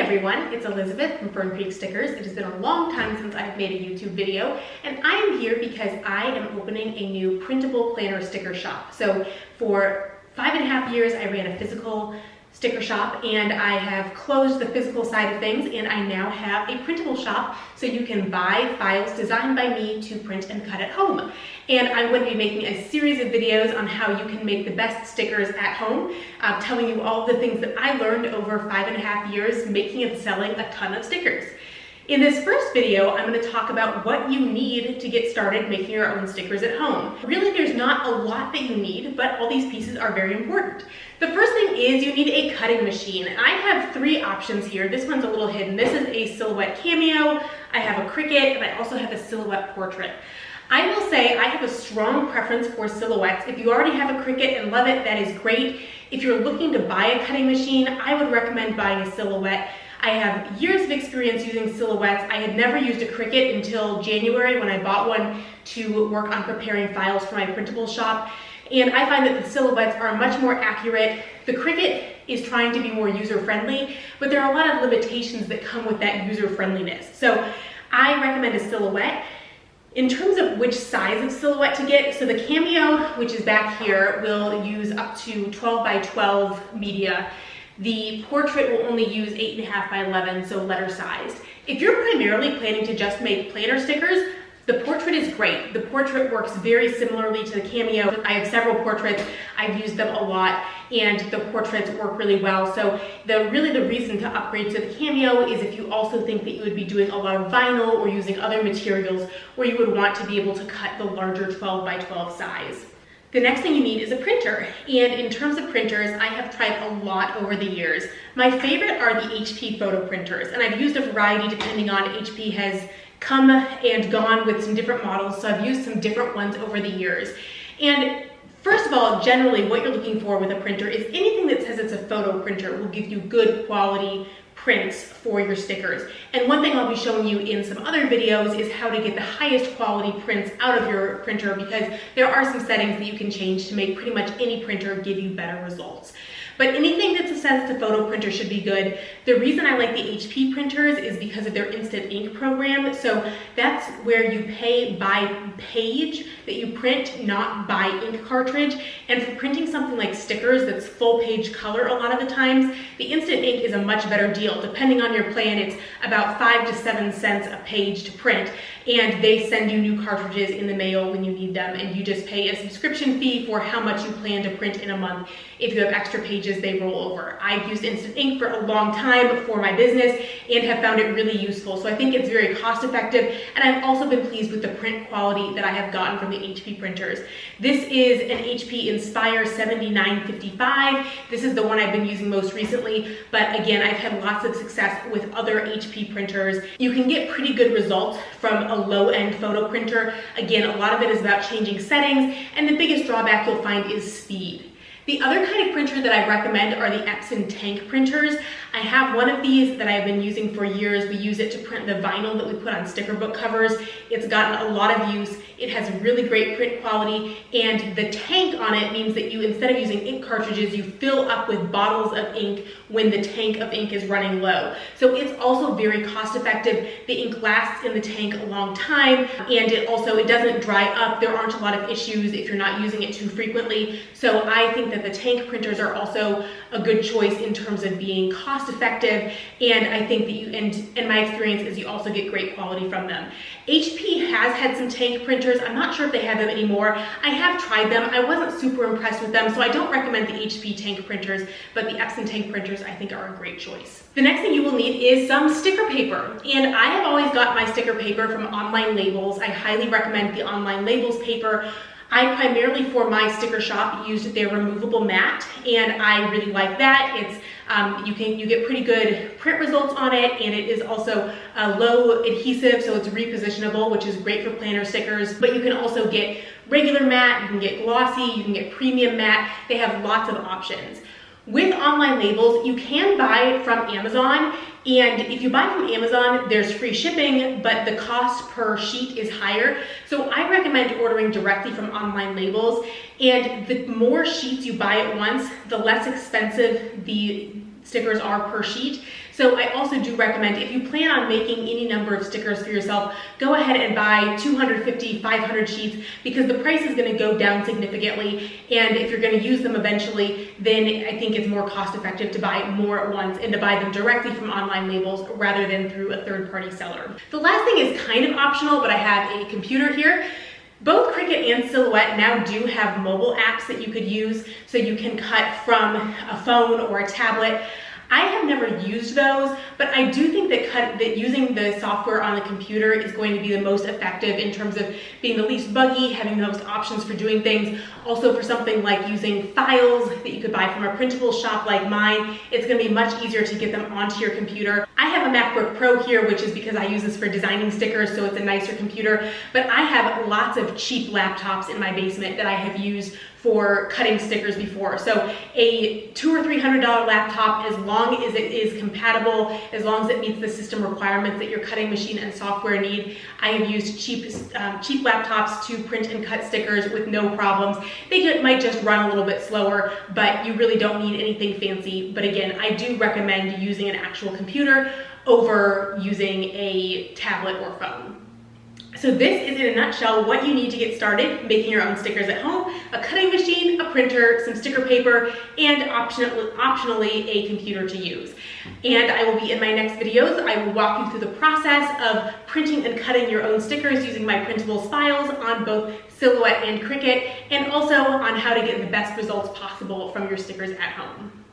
everyone, it's Elizabeth from Fern Stickers. It has been a long time since I've made a YouTube video, and I am here because I am opening a new printable planner sticker shop. So for 5.5 years, I ran a physical sticker shop, and I have closed the physical side of things, and I now have a printable shop, so you can buy files designed by me to print and cut at home. And I'm going to be making a series of videos on how you can make the best stickers at home, telling you all the things that I learned over 5.5 years making and selling a ton of stickers. In this first video, I'm going to talk about what you need to get started making your own stickers at home. Really, there's not a lot that you need, but all these pieces are very important. The first thing is you need a cutting machine. I have 3 options here. This one's a little hidden. This is a silhouette cameo, I have a Cricut, and I also have a silhouette portrait. I will say I have a strong preference for silhouettes. If you already have a Cricut and love it, that is great. If you're looking to buy a cutting machine, I would recommend buying a silhouette. I have years of experience using silhouettes. I had never used a Cricut until January when I bought one to work on preparing files for my printable shop. And I find that the silhouettes are much more accurate. The Cricut is trying to be more user-friendly, but there are a lot of limitations that come with that user-friendliness. So I recommend a silhouette. In terms of which size of silhouette to get, so the cameo, which is back here, will use up to 12 by 12 media. The portrait will only use 8.5 by 11, so letter sized. If you're primarily planning to just make planner stickers, the portrait is great. The portrait works very similarly to the cameo. I have several portraits. I've used them a lot, and the portraits work really well. So really the reason to upgrade to the cameo is if you also think that you would be doing a lot of vinyl or using other materials where you would want to be able to cut the larger 12 by 12 size. The next thing you need is a printer, and in terms of printers, I have tried a lot over the years. My favorite are the HP photo printers, and I've used a variety depending on HP has come and gone with some different models, so I've used some different ones over the years. And first of all, generally what you're looking for with a printer is anything that says it's a photo printer will give you good quality prints for your stickers. And one thing I'll be showing you in some other videos is how to get the highest quality prints out of your printer, because there are some settings that you can change to make pretty much any printer give you better results. But anything that says it's a photo printer should be good. The reason I like the HP printers is because of their instant ink program. So that's where you pay by page that you print, not by ink cartridge. And for printing something like stickers that's full page color a lot of the times, the instant ink is a much better deal. Depending on your plan, it's about 5 to 7 cents a page to print. And they send you new cartridges in the mail when you need them, and you just pay a subscription fee for how much you plan to print in a month. If you have extra pages, they roll over. I've used instant ink for a long time for my business and have found it really useful. So I think it's very cost effective, and I've also been pleased with the print quality that I have gotten from the HP printers. This is an HP Inspire 7955. This is the one I've been using most recently, but again, I've had lots of success with other HP printers. You can get pretty good results from a low-end photo printer. Again, a lot of it is about changing settings, and the biggest drawback you'll find is speed. The other kind of printer that I recommend are the Epson tank printers. I have one of these that I've been using for years. We use it to print the vinyl that we put on sticker book covers. It's gotten a lot of use. It has really great print quality, and the tank on it means that you, instead of using ink cartridges, you fill up with bottles of ink when the tank of ink is running low. So it's also very cost effective. The ink lasts in the tank a long time, and it doesn't dry up. There aren't a lot of issues if you're not using it too frequently. So I think that the tank printers are also a good choice in terms of being cost effective, and I think that and my experience is you also get great quality from them. HP has had some tank printers. I'm not sure if they have them anymore. I have tried them. I wasn't super impressed with them, so I don't recommend the HP tank printers, but the Epson tank printers I think are a great choice. The next thing you will need is some sticker paper, and I have always got my sticker paper from Online Labels. I highly recommend the Online Labels paper. I primarily, for my sticker shop, used their removable mat, and I really like that. It's you get pretty good print results on it, and it is also low adhesive, so it's repositionable, which is great for planner stickers. But you can also get regular matte, you can get glossy, you can get premium matte. They have lots of options. With Online Labels, you can buy from Amazon, and if you buy from Amazon, there's free shipping, but the cost per sheet is higher. So I recommend ordering directly from Online Labels, and the more sheets you buy at once, the less expensive the stickers are per sheet. So I also do recommend, if you plan on making any number of stickers for yourself, go ahead and buy 250, 500 sheets, because the price is going to go down significantly. And if you're going to use them eventually, then I think it's more cost effective to buy more at once and to buy them directly from online labels rather than through a third-party seller. The last thing is kind of optional, but I have a computer here. Both Cricut and Silhouette now do have mobile apps that you could use, so you can cut from a phone or a tablet. I have never used those, but I do think that using the software on the computer is going to be the most effective in terms of being the least buggy, having the most options for doing things. Also, for something like using files that you could buy from a printable shop like mine, it's going to be much easier to get them onto your computer. I have a MacBook Pro here, which is because I use this for designing stickers, so it's a nicer computer, but I have lots of cheap laptops in my basement that I have used for cutting stickers before. So a $200 or $300 laptop, as long as it is compatible, as long as it meets the system requirements that your cutting machine and software need. I have used cheap laptops to print and cut stickers with no problems. They might just run a little bit slower, but you really don't need anything fancy. But again, I do recommend using an actual computer over using a tablet or phone. So this is in a nutshell what you need to get started making your own stickers at home: a cutting machine, a printer, some sticker paper, and optionally a computer to use. And I will be in my next videos. I will walk you through the process of printing and cutting your own stickers using my printables files on both Silhouette and Cricut, and also on how to get the best results possible from your stickers at home.